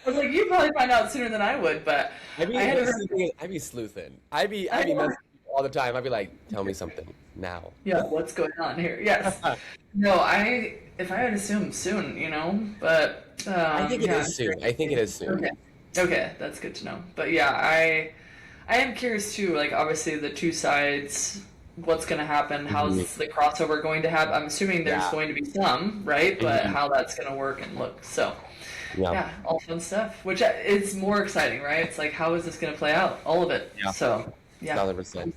I was like, you'd probably find out sooner than I would, but I'd be, I had but heard. see, the thing is, I'd be sleuthing. I'd be I, messaging people all the time. I'd be like, tell me something now. yeah, what's going on here? Yes. No, if I had assumed soon, but I think it yeah, is I'm soon. I think it is soon. okay. Okay, that's good to know. But yeah, I am curious too, like obviously the two sides, what's going to happen, Mhm. how's the crossover going to happen? I'm assuming there's Yeah. going to be some, right? But Mhm. how that's going to work and look. So, Yeah. yeah, all fun stuff, which is more exciting, right? It's like how is this going to play out? All of it. Yeah. So, yeah. 1,000%.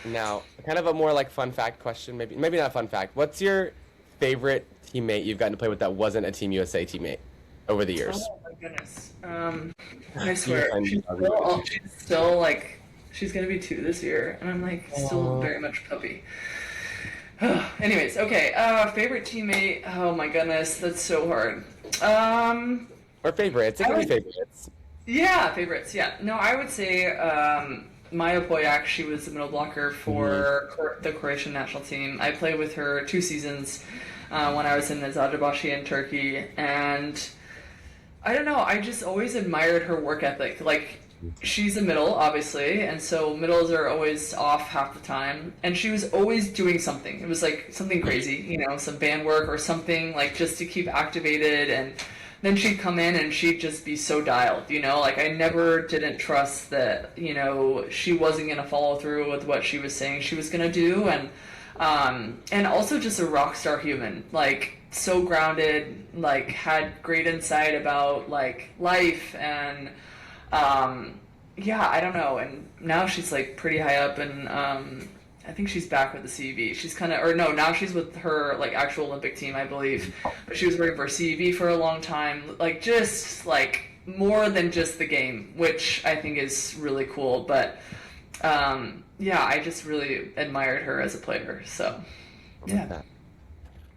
Now, kind of a more like fun fact question, maybe not a fun fact. What's your favorite teammate you've gotten to play with that wasn't a Team USA teammate over the years? Oh my goodness. I You swear, find she's still like, she's gonna be 2 this year, and I'm like still uh, very much a puppy. Anyways, okay. Favorite teammate. Oh my goodness, that's so hard. Um, or favorites. It I can be would, favorites. yeah, favorites. Yeah, no, I would say Maya Poyak. She was the middle blocker Hmm. for the Croatian national team. I played with her 2 seasons when I was in Eczacıbaşı in Turkey, and I don't know. I just always admired her work ethic. Like, she's a middle, obviously, and so middles are always off half the time. And she was always doing something. It was like something crazy, some band work or something, like just to keep activated. And then she'd come in and she'd just be so dialed. Like, I never didn't trust that, she wasn't going to follow through with what she was saying she was going to do. And also just a rock star human, like so grounded, like had great insight about like life and yeah, I don't know. And now she's like pretty high up, and I think she's back with the CEV. She's kind of, or no, now she's with her like actual Olympic team, I believe. But she was working for CEV for a long time, like just like more than just the game, which I think is really cool. But yeah, I just really admired her as a player. So, I like yeah. that.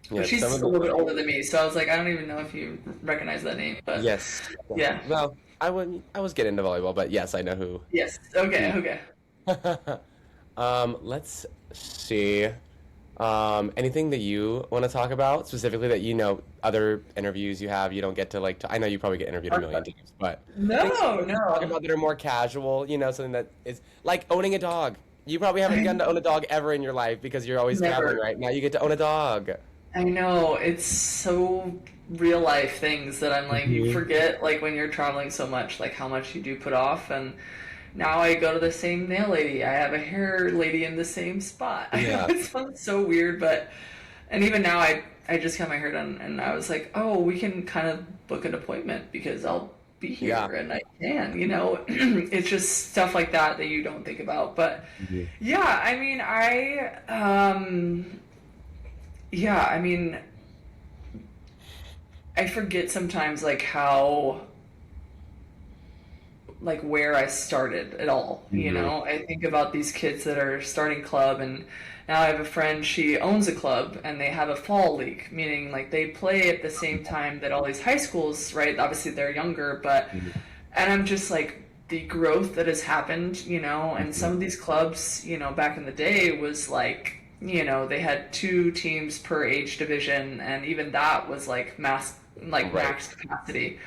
But Yeah, some she's of a little bit the older than me, so I was like, I don't even know if you recognize that name. But yes. Yeah. yeah. Well, I was getting into volleyball, but yes, I know who. Yes. Okay. Okay. Let's see. Anything that you want to talk about specifically that other interviews you have, you don't get to like. I know you probably get interviewed a million times, but things you No, want to talk no. about that are more casual. Something that is like owning a dog. You probably haven't gotten to own a dog ever in your life because you're always traveling, Never. right? Now you get to own a dog. I know. It's so real life things that I'm like, you Hmm. forget, like, when you're traveling so much, like, how much you do put off. And now I go to the same nail lady. I have a hair lady in the same spot. I know Yeah. it sounds so weird, but, and even now I just got my hair done and I was like, oh, we can kind of book an appointment because I'll be Yeah. here and I can. It's just stuff like that that you don't think about. But Mhm. yeah, I mean, yeah, I mean, I forget sometimes like how like where I started at all, Mhm. I think about these kids that are starting club, and now I have a friend, she owns a club and they have a fall league, meaning like they play at the same time that all these high schools, right? Obviously they're younger, but Mhm. and I'm just like the growth that has happened, and some Mhm. of these clubs, back in the day was like, they had 2 teams per age division, and even that was like Right. max capacity.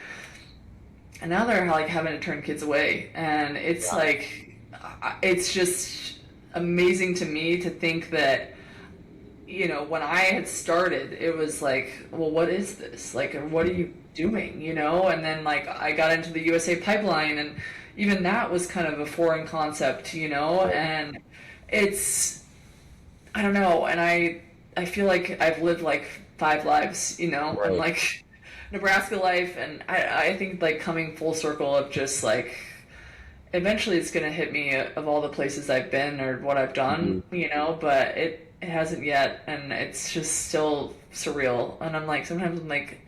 And now they're like having to turn kids away, and it's Yeah. like, it's just amazing to me to think that when I had started, it was like, well, what is this? Like, what are you doing? And then like I got into the USA pipeline, and even that was kind of a foreign concept, Right. and it's, I don't know, and I feel like I've lived like 5 lives, and Right. like Nebraska life, and I think like coming full circle of just like eventually it's gonna hit me of all the places I've been or what I've done, Mhm. but it hasn't yet, and it's just still surreal. And I'm like, sometimes I'm like,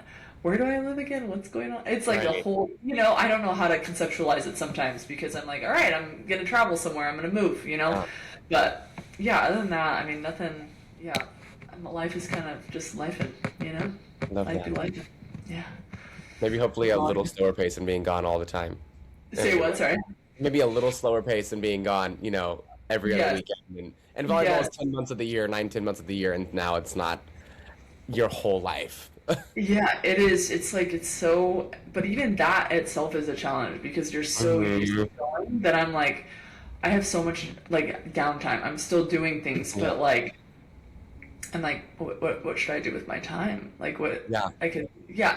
where do I live again? What's going on? It's like a Right. whole, I don't know how to conceptualize it sometimes because I'm like, all right, I'm gonna travel somewhere, I'm gonna move. Yeah. But yeah, other than that, I mean, nothing. Yeah, my life is kind of just life, Love life be that. life. Yeah. Maybe hopefully a Well, little slower pace than being gone all the time. say what? Sorry. Maybe a little slower pace than being gone, every other Yes. weekend. And volleyball is Yes. 10 months of the year, 9, 10 months of the year, and now it's not your whole life. Yeah, it is. It's like it's so, but even that itself is a challenge because you're so used to Mhm. going that I'm like, I have so much like downtime. I'm still doing things, Yeah. but like, I'm like, what should I do with my time? Like, what Yeah. I could, yeah,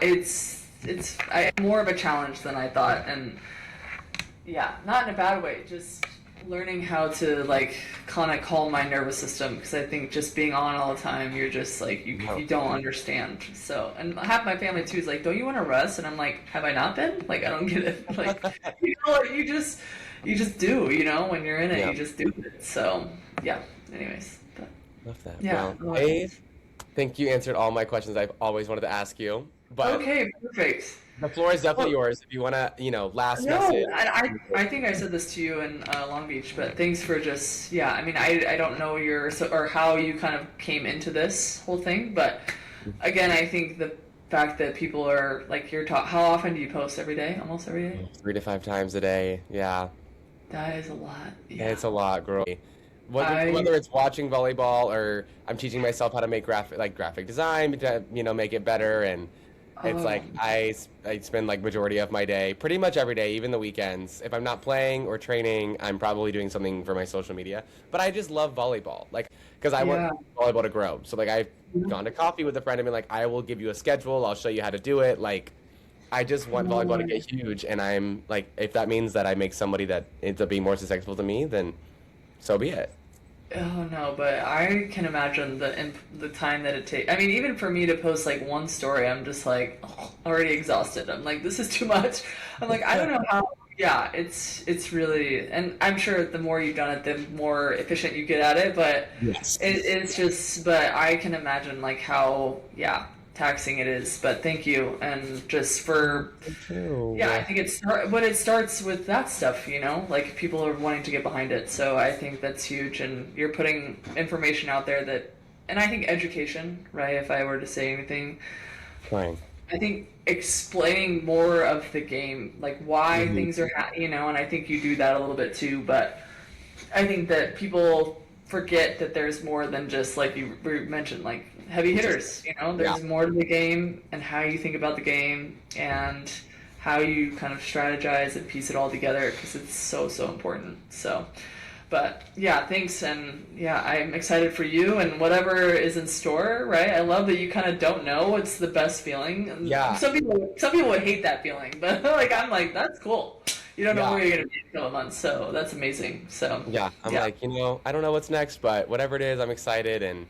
more of a challenge than I thought, and yeah, not in a bad way, just learning how to like kind of calm my nervous system because I think just being on all the time, you're just like No. you don't understand. So, and half my family too is like, "Don't you want to rest?" And I'm like, "Have I not been? Like, I don't get it. Like, like you just do. When you're in it, Yeah. you just do it." So, yeah. Anyways, but Love that. yeah, Well, a lot of I things. think you answered all my questions I've always wanted to ask you, but Okay, perfect. the floor is definitely Well, yours. If you want to, last no, message. I think I said this to you in Long Beach, but thanks for just, yeah, I mean, I don't know or how you kind of came into this whole thing, but again, I think the fact that people are like you're taught, how often do you post every day? Almost every day? 3 to 5 times a day. Yeah. That is a lot. Yeah. It's a lot, girl. I, Whether it's watching volleyball or I'm teaching myself how to make graphic design to make it better, and it's oh, like I spend like majority of my day, pretty much every day, even the weekends. If I'm not playing or training, I'm probably doing something for my social media. But I just love volleyball, like because I want yeah. volleyball to grow. So like I've gone to coffee with a friend and been like, I will give you a schedule. I'll show you how to do it. Like I just want volleyball to get huge, and I'm like, if that means that I make somebody that ends up being more successful than me, then so be it. Oh no, but I can imagine the time that it takes. I mean, even for me to post like one story, I'm just like already exhausted. I'm like, this is too much. I'm like, I don't know how. Yeah, it's really, and I'm sure the more you've done it, the more efficient you get at it. But Yes. it's just, but I can imagine like how, yeah, taxing it is. But thank you, and just for yeah, I True. think but it starts with that stuff, like people are wanting to get behind it. So I think that's huge, and you're putting information out there and I think education, right? If I were to say anything, Trying. I think explaining more of the game, like why Hmm. things are, and I think you do that a little bit too. But I think that people forget that there's more than just like you mentioned, like heavy Just hitters. yeah. There's more to the game and how you think about the game and how you kind of strategize and piece it all together because it's so so important. So, but yeah, thanks, and yeah, I'm excited for you and whatever is in store. Right? I love that you kind of don't know. It's the best feeling. And Yeah. some people would hate that feeling, but like I'm like that's cool. You don't know Yeah. where you're gonna be in a couple of months, so that's amazing. So, Yeah. I'm yeah, like, I don't know what's next, but whatever it is, I'm excited, and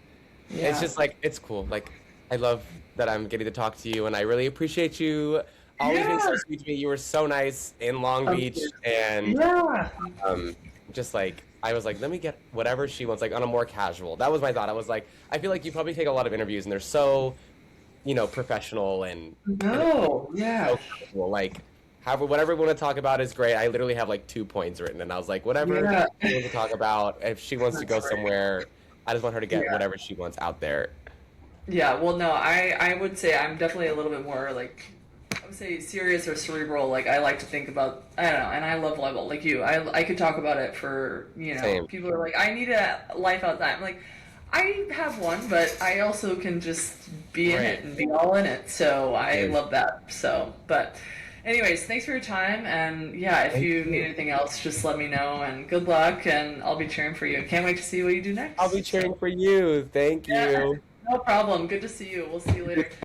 it's yeah, just like it's cool. Like I love that I'm getting to talk to you, and I really appreciate you always being yeah, so sweet to me. You were so nice in Long of Beach, course. and Yeah, um, just like I was like, let me get whatever she wants, like on a more casual. That was my thought. I was like, I feel like you probably take a lot of interviews, and they're so professional and no, yeah, so casual. Like, however, whatever we want to talk about is great. I literally have like 2 points written, and I was like, whatever yeah, she wants to talk about. If she wants to that's go great. somewhere, I just want her to get Yeah. whatever she wants out there. Yeah, well, no, I would say I'm definitely a little bit more like I would say serious or cerebral. Like I like to think about I don't know, and I love volleyball like you. I could talk about it for Same. people are like I need a life outside. I'm like I have one, but I also can just be in Right. it and be all in it. So I Same. love that. So, but anyways, thanks for your time, and yeah, if Thank you need you. anything else, just let me know. And good luck, and I'll be cheering for you. Can't wait to see what you do I'll be next. cheering So. for you. Thank Yeah, you. no problem. Good to see you. We'll see you later.